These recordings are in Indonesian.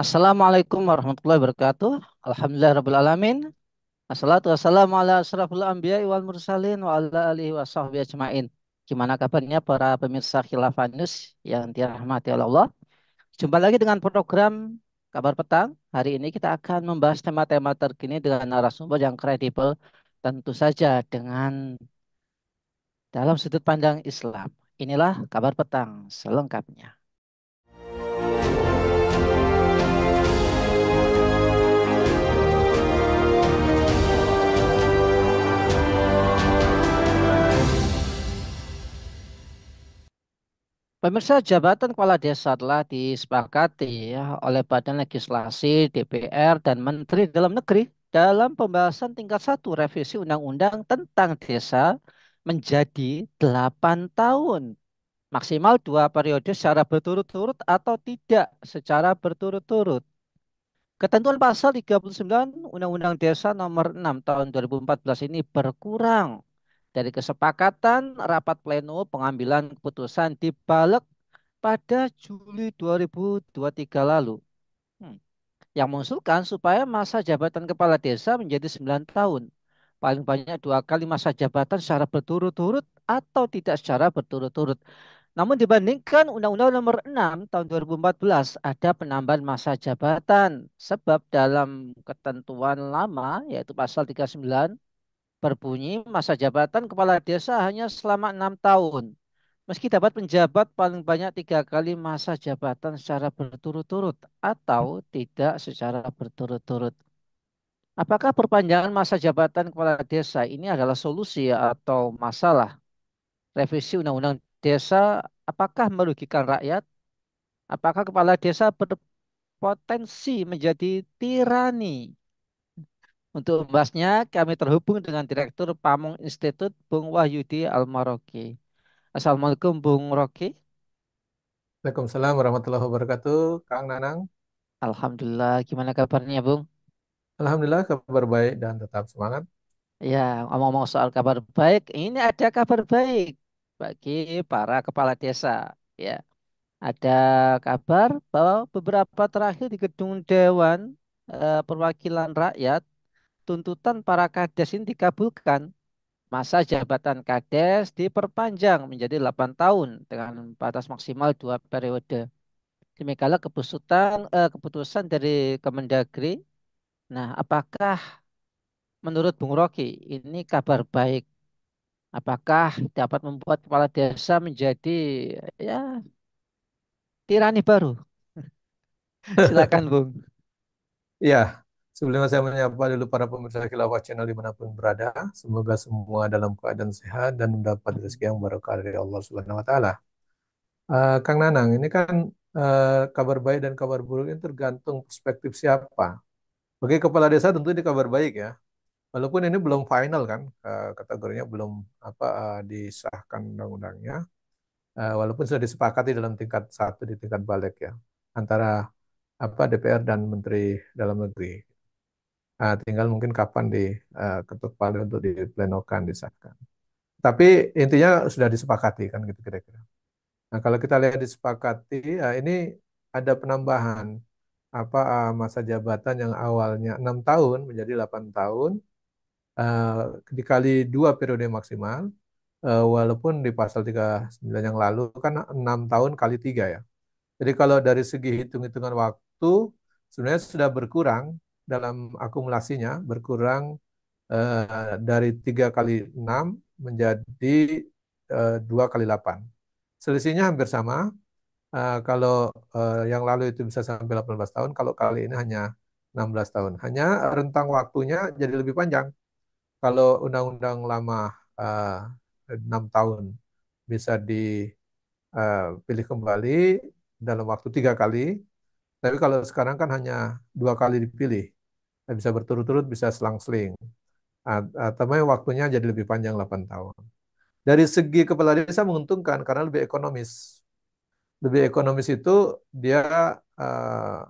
Assalamualaikum warahmatullahi wabarakatuh. Alhamdulillahirrahmanirrahim. Assalatu wassalamu ala asrafil anbiya wal mursalin wa ala alihi wa sahbihi ajma'in. Gimana kabarnya para pemirsa Khilafah News yang dirahmati oleh Allah? Jumpa lagi dengan program Kabar Petang. Hari ini kita akan membahas tema-tema terkini dengan narasumber yang kredibel. Tentu saja dengan dalam sudut pandang Islam. Inilah Kabar Petang selengkapnya. Pemirsa, jabatan kepala desa telah disepakati ya, oleh Badan Legislasi, DPR, dan Menteri Dalam Negeri dalam pembahasan tingkat satu revisi Undang-Undang tentang desa menjadi 8 tahun. Maksimal 2 periode secara berturut-turut atau tidak secara berturut-turut. Ketentuan pasal 39 Undang-Undang Desa Nomor 6 Tahun 2014 ini berkurang dari kesepakatan rapat pleno pengambilan keputusan di Balik pada Juli 2023 lalu. Hmm. Yang mengusulkan supaya masa jabatan kepala desa menjadi 9 tahun. Paling banyak 2 kali masa jabatan secara berturut-turut atau tidak secara berturut-turut. Namun dibandingkan Undang-Undang Nomor 6 Tahun 2014 ada penambahan masa jabatan. Sebab dalam ketentuan lama yaitu pasal 39 berbunyi masa jabatan kepala desa hanya selama 6 tahun. Meski dapat menjabat paling banyak 3 kali masa jabatan secara berturut-turut atau tidak secara berturut-turut. Apakah perpanjangan masa jabatan kepala desa ini adalah solusi atau masalah? Revisi Undang-Undang Desa apakah merugikan rakyat? Apakah kepala desa berpotensi menjadi tirani? Untuk membahasnya, kami terhubung dengan Direktur Pamong Institut, Bung Wahyudi Almaroki. Assalamualaikum, Bung Roki. Waalaikumsalam warahmatullahi wabarakatuh, Kang Nanang. Alhamdulillah, gimana kabarnya, Bung? Alhamdulillah kabar baik dan tetap semangat. Ya, ngomong-ngomong soal kabar baik, ini ada kabar baik bagi para kepala desa. Ya, ada kabar bahwa beberapa terakhir di Gedung Dewan Perwakilan Rakyat, tuntutan para kades ini dikabulkan. Masa jabatan kades diperpanjang menjadi 8 tahun dengan batas maksimal 2 periode. Demikianlah keputusan dari Kemendagri. Nah, apakah menurut Bung Rocky ini kabar baik? Apakah dapat membuat kepala desa menjadi ya tirani baru? Silakan, Bung. Iya, sebelumnya saya menyapa dulu para pemirsa Khilafah Channel dimanapun berada. Semoga semua dalam keadaan sehat dan mendapat rezeki yang berkah dari Allah Subhanahu Wa Taala. Kang Nanang, ini kan kabar baik dan kabar buruk ini tergantung perspektif siapa. Bagi kepala desa tentu ini kabar baik ya. Walaupun ini belum final kan, kategorinya belum disahkan undang-undangnya. Walaupun sudah disepakati dalam tingkat satu di tingkat balik ya antara DPR dan Menteri Dalam Negeri. Tinggal mungkin kapan ketuk palu untuk diplenokan disahkan. Tapi intinya sudah disepakati kan gitu kira-kira. Nah kalau kita lihat disepakati, ini ada penambahan masa jabatan yang awalnya 6 tahun menjadi 8 tahun eh, dikali 2 periode maksimal. Walaupun di pasal 39 yang lalu kan 6 tahun kali 3 ya. Jadi kalau dari segi hitung-hitungan waktu sebenarnya sudah berkurang dalam akumulasinya, berkurang dari 3 kali 6 menjadi 2 kali 8. Selisihnya hampir sama. Kalau yang lalu itu bisa sampai 18 tahun, kalau kali ini hanya 16 tahun. Hanya rentang waktunya jadi lebih panjang. Kalau undang-undang lama eh, 6 tahun bisa dipilih kembali dalam waktu 3 kali. Tapi kalau sekarang kan hanya 2 kali dipilih, bisa berturut-turut, bisa selang-seling. Tapi waktunya jadi lebih panjang 8 tahun. Dari segi kepala desa menguntungkan karena lebih ekonomis. Lebih ekonomis itu dia eh,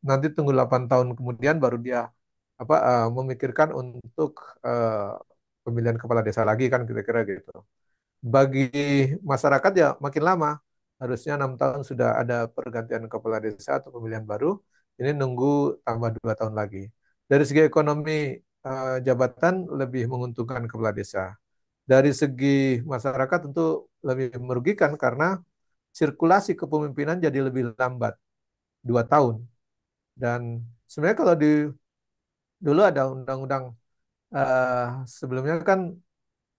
nanti tunggu 8 tahun kemudian baru dia memikirkan untuk eh, pemilihan kepala desa lagi kan kira-kira gitu. Bagi masyarakat ya makin lama. Harusnya 6 tahun sudah ada pergantian kepala desa atau pemilihan baru. Ini nunggu tambah 2 tahun lagi. Dari segi ekonomi, jabatan lebih menguntungkan kepala desa. Dari segi masyarakat tentu lebih merugikan karena sirkulasi kepemimpinan jadi lebih lambat 2 tahun. Dan sebenarnya kalau dulu ada undang-undang eh, sebelumnya kan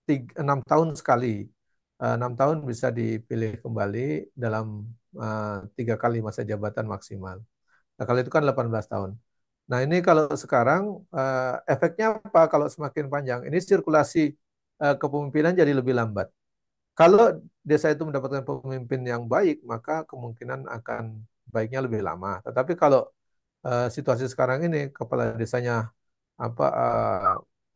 6 tahun sekali. 6 tahun bisa dipilih kembali dalam 3 kali masa jabatan maksimal. Nah, kalau itu kan 18 tahun. Nah, ini kalau sekarang efeknya apa kalau semakin panjang? Ini sirkulasi kepemimpinan jadi lebih lambat. Kalau desa itu mendapatkan pemimpin yang baik, maka kemungkinan akan baiknya lebih lama. Tetapi kalau situasi sekarang ini kepala desanya apa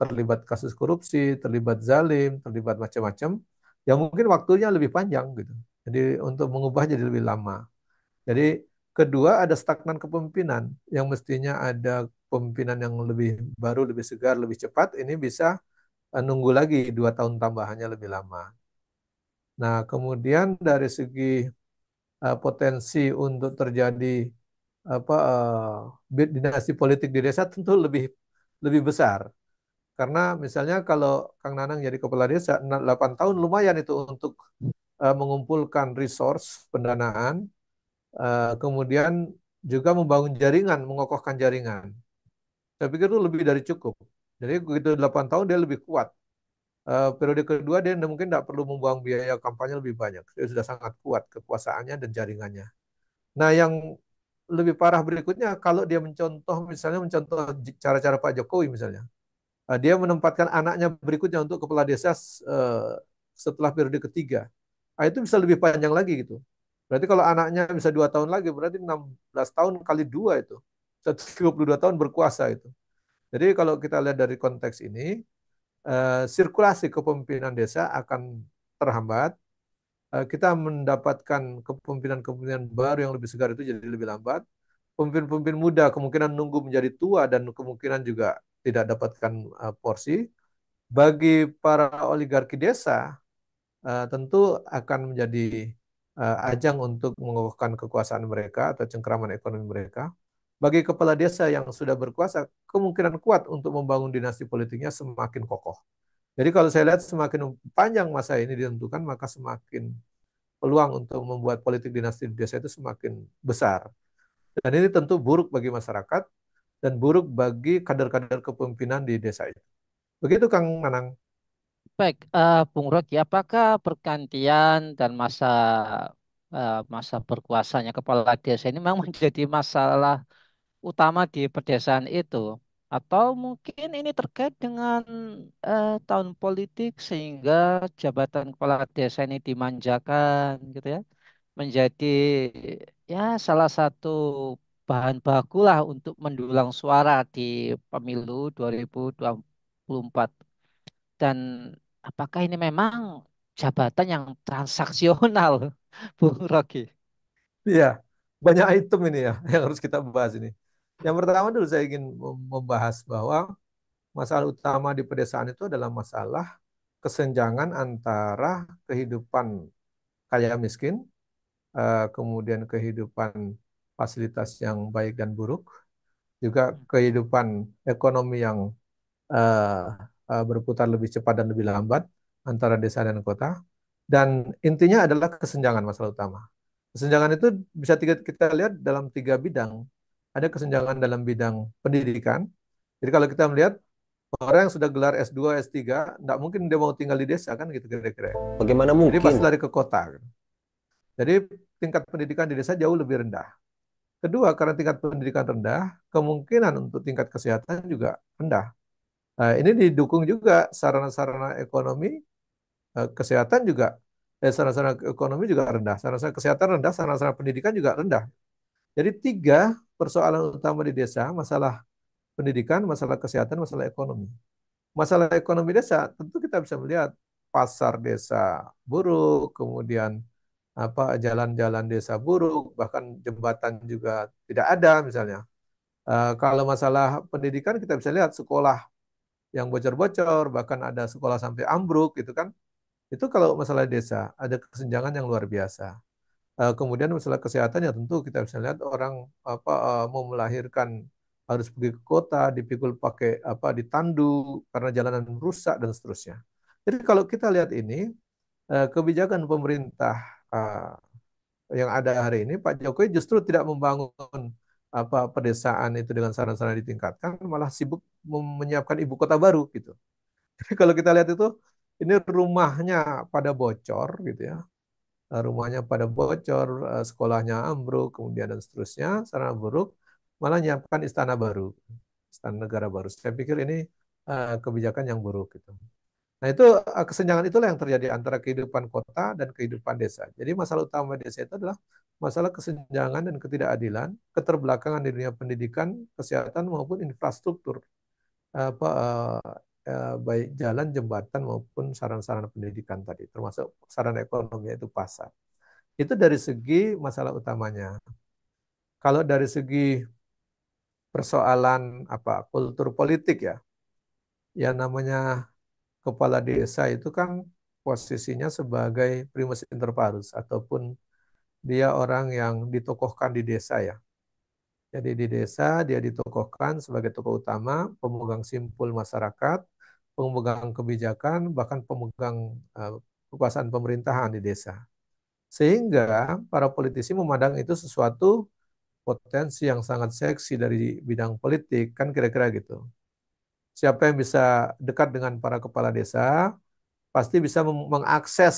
terlibat kasus korupsi, terlibat zalim, terlibat macam-macam, ya mungkin waktunya lebih panjang gitu. Jadi untuk mengubah jadi lebih lama. Jadi kedua ada stagnan kepemimpinan yang mestinya ada pemimpinan yang lebih baru, lebih segar, lebih cepat. Ini bisa nunggu lagi 2 tahun tambahannya lebih lama. Nah, kemudian dari segi potensi untuk terjadi dinasti politik di desa tentu lebih lebih besar. Karena misalnya kalau Kang Nanang jadi kepala desa 8 tahun lumayan itu untuk mengumpulkan resource pendanaan, kemudian juga membangun jaringan, mengokohkan jaringan. Saya pikir itu lebih dari cukup. Jadi begitu 8 tahun dia lebih kuat. Periode kedua dia mungkin tidak perlu membuang biaya kampanye lebih banyak. Dia sudah sangat kuat kekuasaannya dan jaringannya. Nah, yang lebih parah berikutnya kalau dia mencontoh misalnya mencontoh cara-cara Pak Jokowi misalnya. Dia menempatkan anaknya berikutnya untuk kepala desa setelah periode ketiga. Itu bisa lebih panjang lagi gitu. Berarti kalau anaknya bisa 2 tahun lagi, berarti 16 tahun kali dua itu. 32 tahun berkuasa itu. Jadi kalau kita lihat dari konteks ini, sirkulasi kepemimpinan desa akan terhambat. Kita mendapatkan kepemimpinan-kepemimpinan baru yang lebih segar itu jadi lebih lambat. Pemimpin-pemimpin muda kemungkinan nunggu menjadi tua dan kemungkinan juga tidak dapatkan porsi. Bagi para oligarki desa, tentu akan menjadi ajang untuk mengokohkan kekuasaan mereka atau cengkraman ekonomi mereka. Bagi kepala desa yang sudah berkuasa, kemungkinan kuat untuk membangun dinasti politiknya semakin kokoh. Jadi kalau saya lihat semakin panjang masa ini ditentukan, maka semakin peluang untuk membuat politik dinasti di desa itu semakin besar. Dan ini tentu buruk bagi masyarakat dan buruk bagi kader-kader kepemimpinan di desa itu. Begitu Kang Nanang. Baik, Bung Rocky, apakah pergantian dan masa berkuasanya kepala desa ini memang menjadi masalah utama di pedesaan itu? Atau mungkin ini terkait dengan tahun politik sehingga jabatan kepala desa ini dimanjakan gitu ya, menjadi ya salah satu bahan baku lah untuk mendulang suara di pemilu 2024. Dan apakah ini memang jabatan yang transaksional, Bung Rocky? Iya, banyak item ini ya yang harus kita bahas ini. Yang pertama dulu saya ingin membahas bahwa masalah utama di pedesaan itu adalah masalah kesenjangan antara kehidupan kaya miskin, kemudian kehidupan fasilitas yang baik dan buruk, juga kehidupan ekonomi yang eh, berputar lebih cepat dan lebih lambat antara desa dan kota. Dan intinya adalah kesenjangan masalah utama. Kesenjangan itu bisa kita lihat dalam 3 bidang. Ada kesenjangan dalam bidang pendidikan. Jadi kalau kita melihat orang yang sudah gelar S2, S3, tidak mungkin dia mau tinggal di desa kan gitu kira-kira. Bagaimana Jadi pasti mungkin? lari ke kota. Jadi tingkat pendidikan di desa jauh lebih rendah. Kedua, karena tingkat pendidikan rendah, kemungkinan untuk tingkat kesehatan juga rendah. Nah, ini didukung juga sarana-sarana ekonomi, kesehatan juga, sarana-sarana ekonomi juga rendah, sarana-sarana kesehatan rendah, sarana-sarana pendidikan juga rendah. Jadi 3 persoalan utama di desa, masalah pendidikan, masalah kesehatan, masalah ekonomi. Masalah ekonomi desa, tentu kita bisa melihat pasar desa buruk, kemudian jalan-jalan desa buruk, bahkan jembatan juga tidak ada misalnya. Kalau masalah pendidikan kita bisa lihat sekolah yang bocor-bocor, bahkan ada sekolah sampai ambruk gitu kan. Itu kalau masalah desa, ada kesenjangan yang luar biasa. Kemudian masalah kesehatan ya tentu kita bisa lihat orang apa mau melahirkan harus pergi ke kota, dipikul pakai apa ditandu karena jalanan rusak dan seterusnya. Jadi kalau kita lihat ini kebijakan pemerintah eh, yang ada hari ini, Pak Jokowi justru tidak membangun apa pedesaan itu dengan sarana-sarana ditingkatkan, malah sibuk menyiapkan ibu kota baru gitu. Jadi kalau kita lihat itu, ini rumahnya pada bocor gitu ya, rumahnya pada bocor, sekolahnya ambruk, kemudian dan seterusnya, sarana buruk, malah menyiapkan istana baru, istana negara baru. Saya pikir ini kebijakan yang buruk gitu. Nah itu kesenjangan itulah yang terjadi antara kehidupan kota dan kehidupan desa. Jadi masalah utama desa itu adalah masalah kesenjangan dan ketidakadilan, keterbelakangan di dunia pendidikan, kesehatan maupun infrastruktur, apa baik jalan, jembatan maupun sarana-sarana pendidikan tadi, termasuk sarana ekonomi itu pasar. Itu dari segi masalah utamanya. Kalau dari segi persoalan apa kultur politik ya, ya namanya kepala desa itu kan posisinya sebagai primus inter pares ataupun dia orang yang ditokohkan di desa ya. Jadi di desa dia ditokohkan sebagai tokoh utama, pemegang simpul masyarakat, pemegang kebijakan, bahkan pemegang kekuasaan pemerintahan di desa. Sehingga para politisi memandang itu sesuatu potensi yang sangat seksi dari bidang politik, kan kira-kira gitu. Siapa yang bisa dekat dengan para kepala desa, pasti bisa mengakses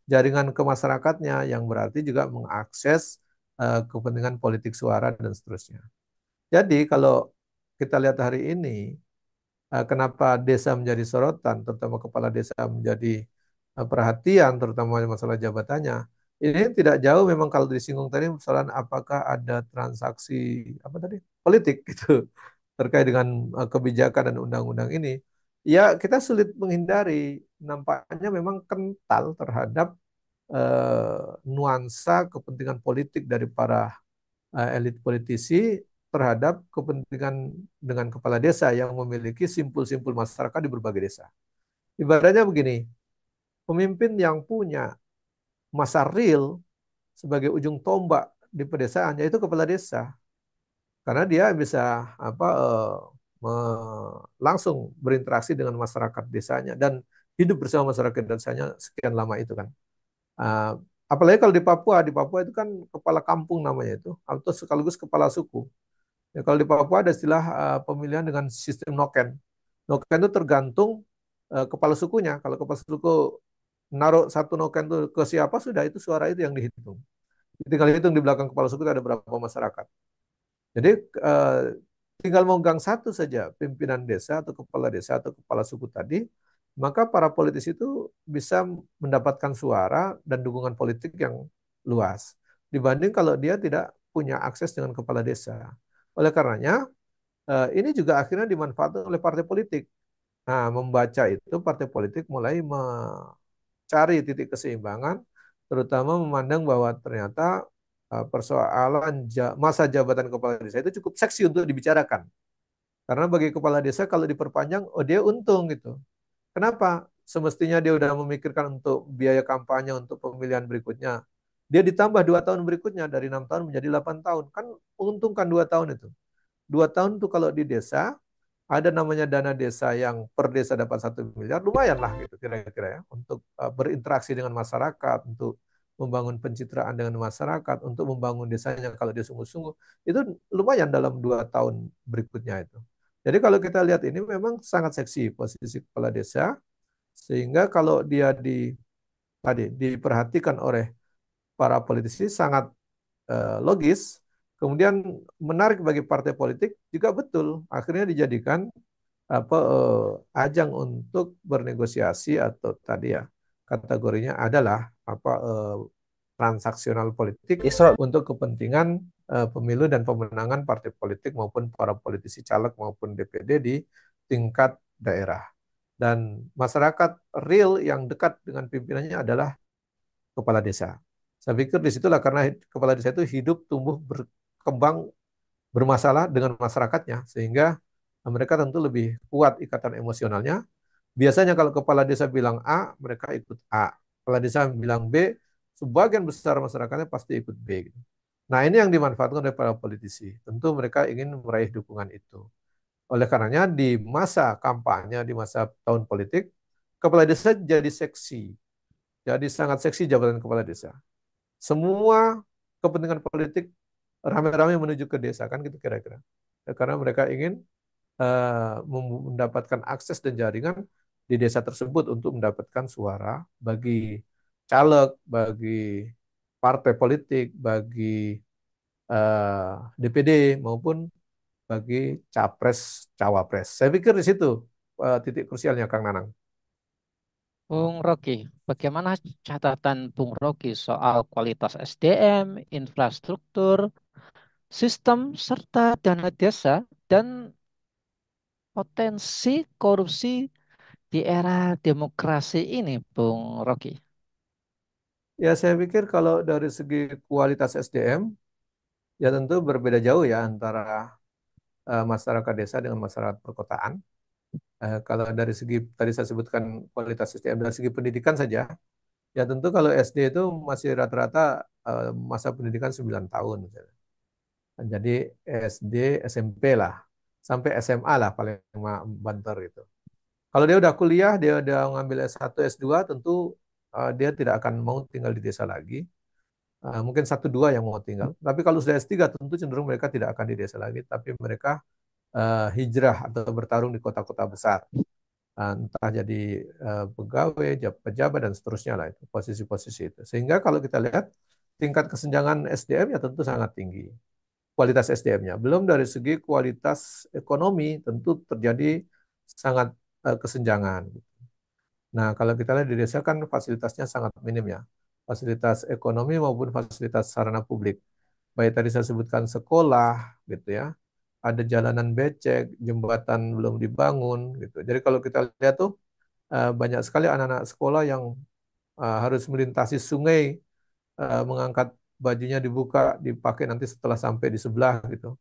jaringan ke masyarakatnya yang berarti juga mengakses kepentingan politik suara dan seterusnya. Jadi kalau kita lihat hari ini kenapa desa menjadi sorotan, terutama kepala desa menjadi perhatian, terutama masalah jabatannya. Ini tidak jauh memang kalau disinggung tadi persoalan apakah ada transaksi apa tadi politik gitu terkait dengan kebijakan dan undang-undang ini. Ya kita sulit menghindari, nampaknya memang kental terhadap nuansa kepentingan politik dari para elit politisi terhadap kepentingan dengan kepala desa yang memiliki simpul-simpul masyarakat di berbagai desa. Ibaratnya begini, pemimpin yang punya masa real sebagai ujung tombak di pedesaan yaitu kepala desa, karena dia bisa apa langsung berinteraksi dengan masyarakat desanya dan hidup bersama masyarakat desanya sekian lama itu kan. Uh, Apalagi kalau di Papua itu kan kepala kampung namanya itu, atau sekaligus kepala suku. Ya, kalau di Papua ada istilah pemilihan dengan sistem noken. Noken itu tergantung kepala sukunya. Kalau kepala suku naruh satu noken itu ke siapa sudah itu suara itu yang dihitung. Tinggal hitung di belakang kepala suku itu ada berapa masyarakat. Jadi tinggal memegang satu saja pimpinan desa atau kepala suku tadi, maka para politisi itu bisa mendapatkan suara dan dukungan politik yang luas dibanding kalau dia tidak punya akses dengan kepala desa. Oleh karenanya ini juga akhirnya dimanfaatkan oleh partai politik. Nah, membaca itu partai politik mulai mencari titik keseimbangan, terutama memandang bahwa ternyata persoalan masa jabatan kepala desa itu cukup seksi untuk dibicarakan. Karena bagi kepala desa kalau diperpanjang, oh dia untung gitu. Kenapa? Semestinya dia udah memikirkan untuk biaya kampanye untuk pemilihan berikutnya. Dia ditambah 2 tahun berikutnya dari 6 tahun menjadi 8 tahun. Kan menguntungkan 2 tahun itu. 2 tahun tuh kalau di desa ada namanya dana desa yang per desa dapat 1 miliar, lumayan lah gitu kira-kira ya untuk berinteraksi dengan masyarakat, untuk membangun pencitraan dengan masyarakat, untuk membangun desanya kalau dia sungguh-sungguh itu lumayan dalam 2 tahun berikutnya itu. Jadi kalau kita lihat ini memang sangat seksi posisi kepala desa, sehingga kalau dia tadi diperhatikan oleh para politisi sangat logis, kemudian menarik bagi partai politik juga betul. Akhirnya dijadikan apa ajang untuk bernegosiasi atau tadi ya kategorinya adalah apa transaksional politik Isra. untuk kepentingan pemilu dan pemenangan partai politik maupun para politisi caleg maupun DPD di tingkat daerah. Dan masyarakat real yang dekat dengan pimpinannya adalah kepala desa. Saya pikir disitulah karena kepala desa itu hidup, tumbuh, berkembang, bermasalah dengan masyarakatnya, sehingga mereka tentu lebih kuat ikatan emosionalnya. Biasanya kalau kepala desa bilang A, mereka ikut A. Kepala desa bilang B, sebagian besar masyarakatnya pasti ikut B, gitu. Nah, ini yang dimanfaatkan oleh para politisi. Tentu mereka ingin meraih dukungan itu. Oleh karenanya di masa kampanye, di masa tahun politik, kepala desa jadi seksi. Jadi sangat seksi jabatan kepala desa. Semua kepentingan politik ramai-ramai menuju ke desa, kan gitu kira-kira. Ya, karena mereka ingin mendapatkan akses dan jaringan di desa tersebut untuk mendapatkan suara bagi caleg, bagi partai politik, bagi DPD maupun bagi capres cawapres. Saya pikir di situ titik krusialnya Kang Nanang. Bung Rocky, bagaimana catatan Bung Rocky soal kualitas SDM, infrastruktur, sistem, serta dana desa, dan potensi korupsi di era demokrasi ini, Bung Rocky? Ya, saya pikir kalau dari segi kualitas SDM, ya tentu berbeda jauh ya antara masyarakat desa dengan masyarakat perkotaan. Kalau dari segi tadi saya sebutkan kualitas SDM dari segi pendidikan saja, ya tentu kalau SD itu masih rata-rata masa pendidikan 9 tahun misalnya. Jadi SD, SMP lah, sampai SMA lah paling banter gitu. Kalau dia udah kuliah, dia udah ngambil S1, S2, tentu dia tidak akan mau tinggal di desa lagi. Mungkin satu dua yang mau tinggal. Tapi kalau sudah S3, tentu cenderung mereka tidak akan di desa lagi, tapi mereka hijrah atau bertarung di kota-kota besar. Entah jadi pegawai, pejabat, dan seterusnya lah itu, posisi-posisi itu. Sehingga kalau kita lihat tingkat kesenjangan SDM ya tentu sangat tinggi. Kualitas SDM-nya. Belum dari segi kualitas ekonomi tentu terjadi sangat kesenjangan. Nah, kalau kita lihat di desa kan fasilitasnya sangat minim ya. Fasilitas ekonomi maupun fasilitas sarana publik. Baik tadi saya sebutkan sekolah gitu ya. Ada jalanan becek, jembatan belum dibangun gitu. Jadi kalau kita lihat tuh banyak sekali anak-anak sekolah yang harus melintasi sungai, mengangkat bajunya dibuka, dipakai nanti setelah sampai di sebelah gitu.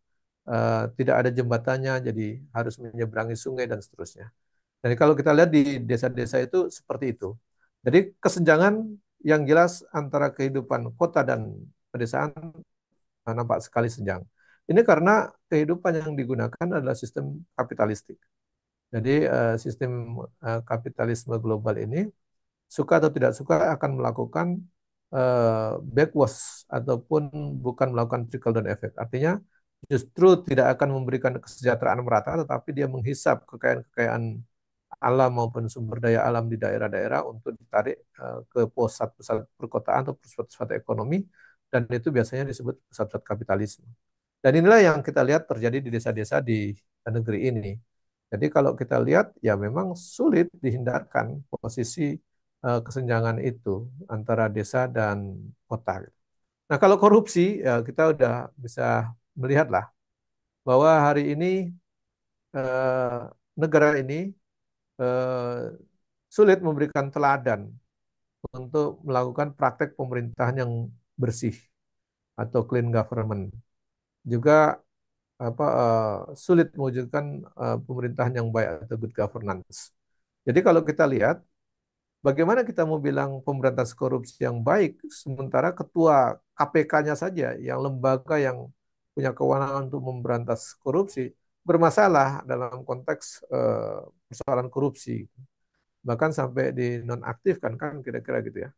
Tidak ada jembatannya, jadi harus menyeberangi sungai dan seterusnya. Jadi kalau kita lihat di desa-desa itu seperti itu. Jadi kesenjangan yang jelas antara kehidupan kota dan pedesaan nampak sekali senjang. Ini karena kehidupan yang digunakan adalah sistem kapitalistik. Jadi sistem kapitalisme global ini suka atau tidak suka akan melakukan backwash ataupun bukan melakukan trickle down effect. Artinya justru tidak akan memberikan kesejahteraan merata, tetapi dia menghisap kekayaan-kekayaan alam maupun sumber daya alam di daerah-daerah untuk ditarik ke pusat-pusat perkotaan atau pusat-pusat ekonomi, dan itu biasanya disebut pusat-pusat kapitalisme. Dan inilah yang kita lihat terjadi di desa-desa di negeri ini. Jadi kalau kita lihat ya memang sulit dihindarkan posisi kesenjangan itu antara desa dan kota. Nah, kalau korupsi ya kita udah bisa melihatlah bahwa hari ini eh, negara ini eh, sulit memberikan teladan untuk melakukan praktek pemerintahan yang bersih atau clean government. Juga sulit mewujudkan pemerintahan yang baik atau good governance. Jadi kalau kita lihat bagaimana kita mau bilang pemberantas korupsi yang baik sementara ketua KPK-nya saja yang lembaga yang punya kewenangan untuk memberantas korupsi bermasalah dalam konteks persoalan korupsi, bahkan sampai dinonaktifkan kan kira-kira gitu ya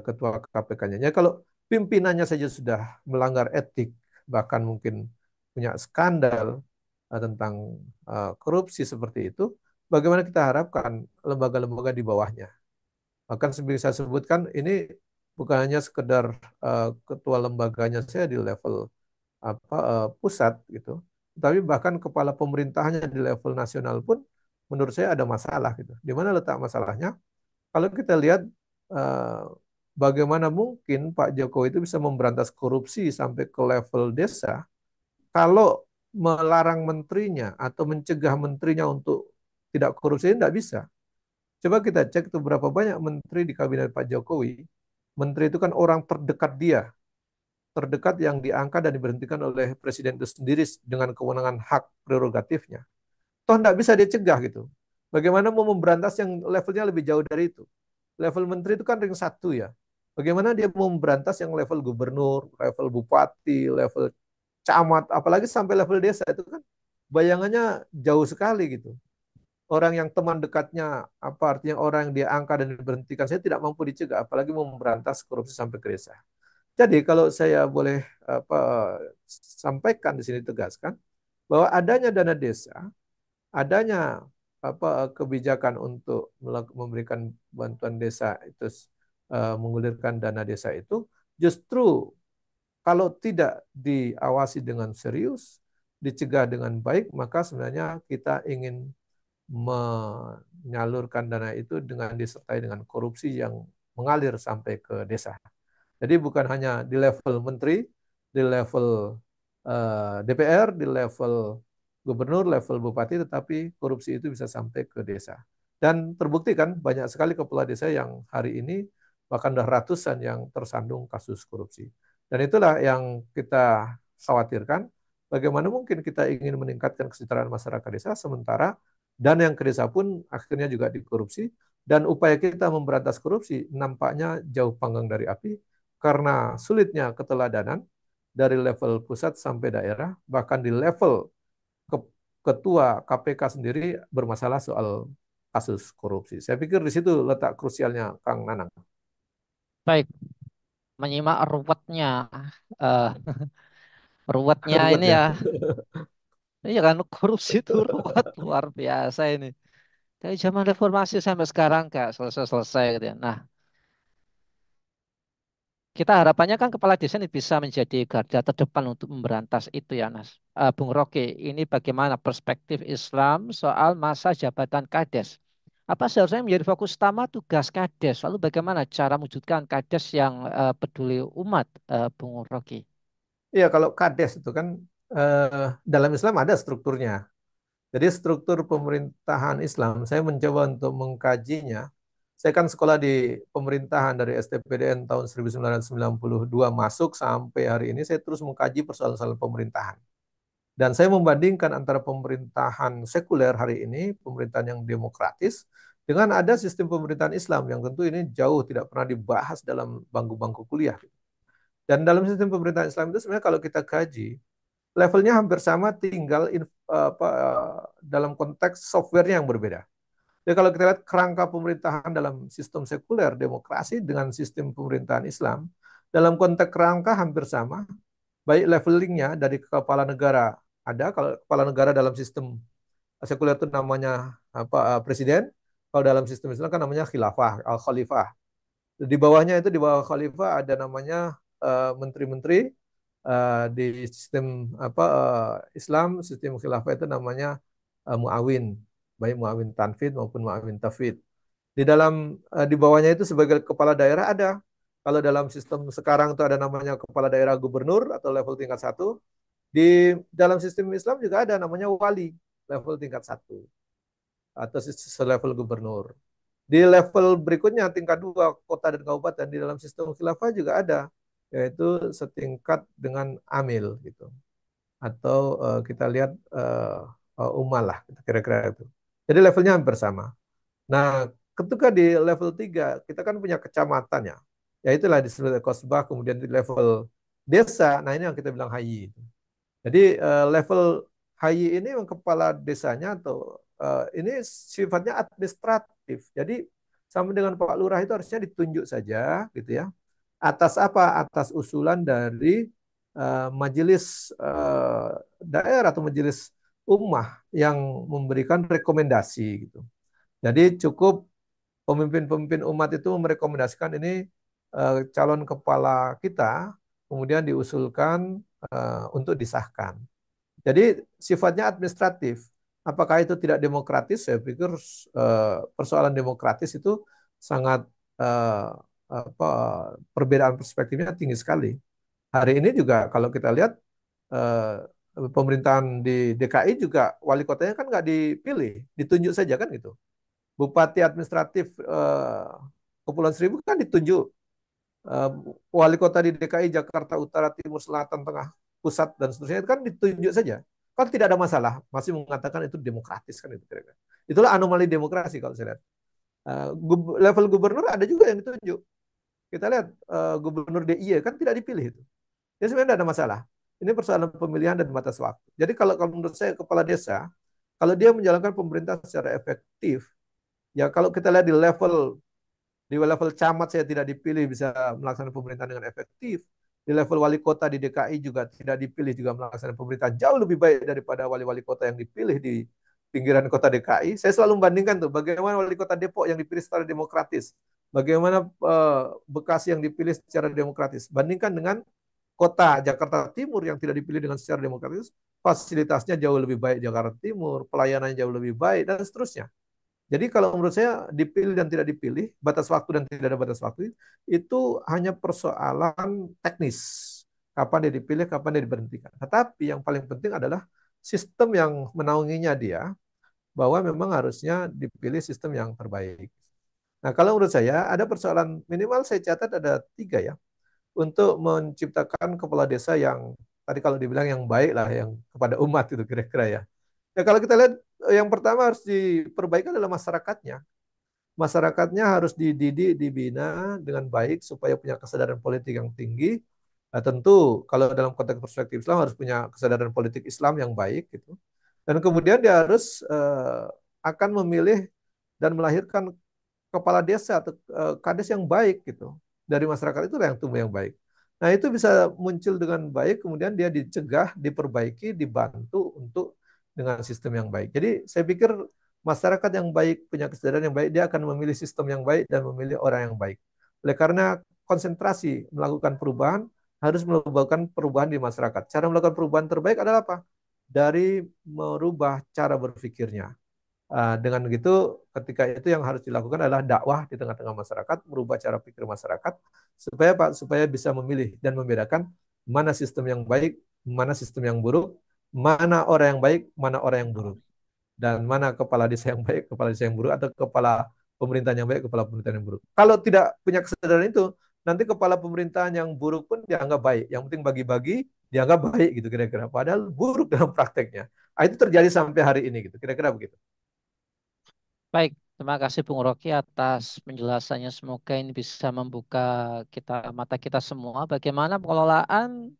ketua KPK-nya. Ya kalau pimpinannya saja sudah melanggar etik, bahkan mungkin punya skandal tentang korupsi seperti itu, bagaimana kita harapkan lembaga-lembaga di bawahnya. Bahkan bisa saya sebutkan ini bukan hanya sekedar ketua lembaganya saya di level pusat gitu, tapi bahkan kepala pemerintahannya di level nasional pun menurut saya ada masalah gitu. Di mana letak masalahnya? Kalau kita lihat eh, bagaimana mungkin Pak Jokowi itu bisa memberantas korupsi sampai ke level desa kalau melarang menterinya atau mencegah menterinya untuk tidak korupsi tidak bisa. Coba kita cek itu berapa banyak menteri di kabinet Pak Jokowi. Menteri itu kan orang terdekat dia, terdekat yang diangkat dan diberhentikan oleh presiden itu sendiri dengan kewenangan hak prerogatifnya. Toh tidak bisa dicegah gitu. Bagaimana mau memberantas yang levelnya lebih jauh dari itu? Level menteri itu kan ring satu ya. Bagaimana dia mau memberantas yang level gubernur, level bupati, level camat, apalagi sampai level desa itu kan bayangannya jauh sekali gitu. Orang yang teman dekatnya, apa artinya orang yang dia angkat dan diberhentikan, saya tidak mampu dicegah, apalagi mau memberantas korupsi sampai ke desa. Jadi kalau saya boleh apa, sampaikan di sini tegaskan bahwa adanya dana desa, adanya apa kebijakan untuk memberikan bantuan desa itu, menggulirkan dana desa itu justru kalau tidak diawasi dengan serius, dicegah dengan baik, maka sebenarnya kita ingin menyalurkan dana itu dengan disertai dengan korupsi yang mengalir sampai ke desa. Jadi bukan hanya di level menteri, di level DPR, di level gubernur, level bupati, tetapi korupsi itu bisa sampai ke desa. Dan terbukti kan banyak sekali kepala desa yang hari ini bahkan dah ratusan yang tersandung kasus korupsi. Dan itulah yang kita khawatirkan. Bagaimana mungkin kita ingin meningkatkan kesejahteraan masyarakat desa sementara dana yang ke desa pun akhirnya juga dikorupsi dan upaya kita memberantas korupsi nampaknya jauh panggang dari api karena sulitnya keteladanan dari level pusat sampai daerah, bahkan di level ketua KPK sendiri bermasalah soal kasus korupsi. Saya pikir di situ letak krusialnya, Kang Nanang. Baik, menyimak ruwetnya, eh ruwetnya Ruwet ini ya. ya. Iya kan, korupsi itu ruwet luar biasa ini. Dari zaman reformasi sampai sekarang gak selesai-selesai gitu ya. Nah, kita harapannya kan kepala desa ini bisa menjadi garda terdepan untuk memberantas itu ya, Nas. Bung Rocky, ini bagaimana perspektif Islam soal masa jabatan Kades? Apa seharusnya menjadi fokus utama tugas Kades? Lalu bagaimana cara mewujudkan Kades yang peduli umat, Bung Rocky? Iya, kalau kades itu kan dalam Islam ada strukturnya. Jadi struktur pemerintahan Islam, saya mencoba untuk mengkajinya. Saya kan sekolah di pemerintahan dari STPDN tahun 1992 masuk sampai hari ini saya terus mengkaji persoalan-persoalan pemerintahan. Dan saya membandingkan antara pemerintahan sekuler hari ini, pemerintahan yang demokratis, dengan ada sistem pemerintahan Islam yang tentu ini jauh tidak pernah dibahas dalam bangku-bangku kuliah. Dan dalam sistem pemerintahan Islam itu sebenarnya kalau kita kaji, levelnya hampir sama, tinggal dalam konteks softwarenya yang berbeda. Jadi kalau kita lihat kerangka pemerintahan dalam sistem sekuler demokrasi dengan sistem pemerintahan Islam, dalam konteks kerangka hampir sama, baik levelingnya dari kepala negara ada, kalau kepala negara dalam sistem sekuler itu namanya apa presiden, kalau dalam sistem Islam kan namanya khilafah, al khalifah. Di bawahnya itu di bawah khalifah ada namanya menteri-menteri, di sistem apa Islam, sistem khilafah itu namanya muawin, baik muawin tanfid maupun muawin tafid. Di dalam di bawahnya itu sebagai kepala daerah ada. Kalau dalam sistem sekarang itu ada namanya kepala daerah gubernur atau level tingkat satu. Di dalam sistem Islam juga ada namanya wali level tingkat satu atau selevel gubernur. Di level berikutnya tingkat dua kota dan kabupaten di dalam sistem khilafah juga ada, yaitu setingkat dengan amil gitu atau kita lihat ummal lah kira-kira itu. Jadi levelnya hampir sama. Nah, ketika di level 3 kita kan punya kecamatan ya. Ya itulah disebut kosbah, kemudian di level desa, nah ini yang kita bilang hayi. Jadi level HI ini memang kepala desanya atau ini sifatnya administratif. Jadi sama dengan Pak Lurah itu harusnya ditunjuk saja gitu ya. Atas apa? Atas usulan dari majelis daerah atau majelis ummah yang memberikan rekomendasi gitu. Jadi cukup pemimpin-pemimpin umat itu merekomendasikan ini calon kepala kita, kemudian diusulkan untuk disahkan. Jadi sifatnya administratif. Apakah itu tidak demokratis? Saya pikir persoalan demokratis itu sangat eh, apa, perbedaan perspektifnya tinggi sekali. Hari ini juga kalau kita lihat eh, pemerintahan di DKI juga wali kotanya kan nggak dipilih, ditunjuk saja kan gitu. Bupati administratif Kepulauan Seribu kan ditunjuk, eh, wali kota di DKI Jakarta Utara, Timur, Selatan, Tengah, Pusat dan seterusnya itu kan ditunjuk saja. Kan tidak ada masalah, masih mengatakan itu demokratis kan itu kira-kira. Itulah anomali demokrasi kalau saya lihat. Level gubernur ada juga yang ditunjuk. Kita lihat Gubernur DIY kan tidak dipilih itu. Jadi sebenarnya tidak ada masalah. Ini persoalan pemilihan dan batas waktu. Jadi kalau menurut saya kepala desa, kalau dia menjalankan pemerintah secara efektif, ya kalau kita lihat di level camat saya tidak dipilih bisa melaksanakan pemerintahan dengan efektif. Di level wali kota di DKI juga tidak dipilih juga melaksanakan pemerintahan jauh lebih baik daripada wali-wali kota yang dipilih di pinggiran kota DKI. Saya selalu membandingkan tuh bagaimana wali kota Depok yang dipilih secara demokratis, bagaimana Bekasi yang dipilih secara demokratis. Bandingkan dengan kota Jakarta Timur yang tidak dipilih dengan secara demokratis, fasilitasnya jauh lebih baik Jakarta Timur, pelayanannya jauh lebih baik dan seterusnya. Jadi kalau menurut saya dipilih dan tidak dipilih, batas waktu dan tidak ada batas waktu itu hanya persoalan teknis. Kapan dia dipilih, kapan dia diberhentikan. Tetapi yang paling penting adalah sistem yang menaunginya dia, bahwa memang harusnya dipilih sistem yang terbaik. Nah kalau menurut saya ada persoalan minimal saya catat ada tiga ya, untuk menciptakan kepala desa yang tadi kalau dibilang yang baik lah, yang kepada umat itu kira-kira ya. Ya kalau kita lihat yang pertama harus diperbaiki adalah masyarakatnya. Masyarakatnya harus dididik, dibina dengan baik supaya punya kesadaran politik yang tinggi. Nah, tentu kalau dalam konteks perspektif Islam harus punya kesadaran politik Islam yang baik gitu. Dan kemudian dia harus akan memilih dan melahirkan kepala desa atau kades yang baik gitu. Dari masyarakat itu yang tumbuh yang baik. Nah, itu bisa muncul dengan baik, kemudian dia dicegah, diperbaiki, dibantu untuk dengan sistem yang baik. Jadi saya pikir masyarakat yang baik, punya kesadaran yang baik, dia akan memilih sistem yang baik dan memilih orang yang baik. Oleh karena konsentrasi melakukan perubahan, harus melakukan perubahan di masyarakat. Cara melakukan perubahan terbaik adalah apa? Dari merubah cara berpikirnya. Dengan begitu, ketika itu yang harus dilakukan adalah dakwah di tengah-tengah masyarakat, merubah cara pikir masyarakat, supaya Pak, supaya bisa memilih dan membedakan mana sistem yang baik, mana sistem yang buruk, mana orang yang baik, mana orang yang buruk, dan mana kepala desa yang baik, kepala desa yang buruk, atau kepala pemerintahan yang baik, kepala pemerintahan yang buruk. Kalau tidak punya kesadaran itu, nanti kepala pemerintahan yang buruk pun dianggap baik. Yang penting bagi-bagi, dianggap baik gitu kira-kira. Padahal buruk dalam prakteknya. Itu terjadi sampai hari ini gitu. Kira-kira begitu. Baik, terima kasih Bung Rocky atas penjelasannya. Semoga ini bisa membuka mata kita semua bagaimana pengelolaan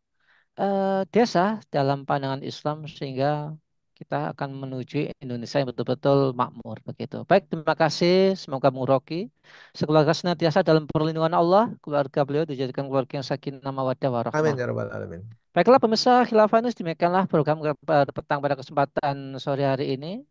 desa dalam pandangan Islam sehingga kita akan menuju Indonesia yang betul-betul makmur begitu. Baik, terima kasih. Semoga Bung Rocky sekeluarga senantiasa dalam perlindungan Allah, keluarga beliau dijadikan keluarga yang sakinah mawaddah warahmah. Amin ya rabbal alamin. Baiklah pemirsa Khilafah News, demikianlah program petang pada kesempatan sore hari ini.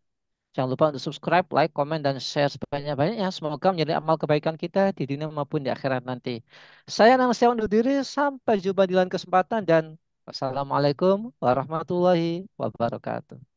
Jangan lupa untuk subscribe, like, komen, dan share sebanyak-banyaknya. Semoga menjadi amal kebaikan kita di dunia maupun di akhirat nanti. Saya Nana undur diri. Sampai jumpa di lain kesempatan dan wassalamualaikum warahmatullahi wabarakatuh.